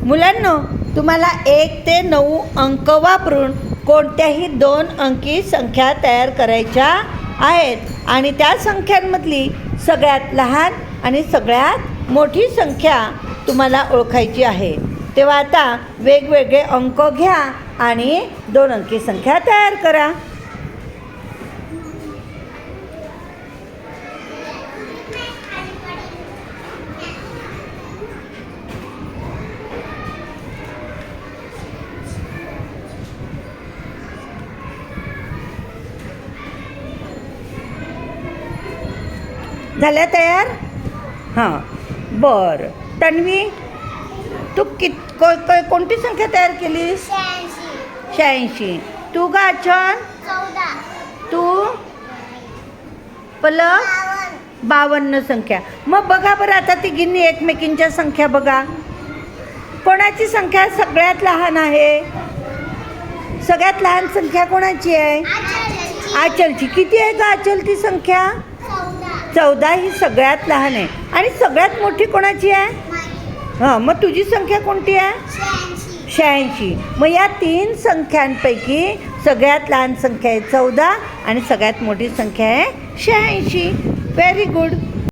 मुलांनो, तुम्हाला 1 ते 9 अंक वापरून कोणत्याही 2 अंकी संख्या तयार करायच्या आहेत आणि त्या संख्यांमधली सगळ्यात लहान आणि सगळ्यात मोठी संख्या तुम्हाला ओळखायची आहे. तेव्हा आता वेगवेगळे अंक घ्या आणि 2 अंकी संख्या तयार करा. झाल्या तयार? हां, बरं. तन्वी, तू कोणती संख्या तयार केलीस? 86. तू गाचन? 14. तू पलक? 52 संख्या. मग बघा बरं, आता ती गिन्नी एकमेकींच्या संख्या बघा. कोणाची संख्या सगळ्यात लहान आहे? सगळ्यात लहान संख्या कोणाची आहे? आचलची. किती आहे का आचल ती संख्या? 14 ही सगळ्यात लहान आहे. आणि सगळ्यात मोठी कोणाची आहे? हां, मग तुझी संख्या कोणती आहे? 86. मग या 3 संख्यांपैकी सगळ्यात लहान संख्या आहे 14 आणि सगळ्यात मोठी संख्या आहे 86. Very good.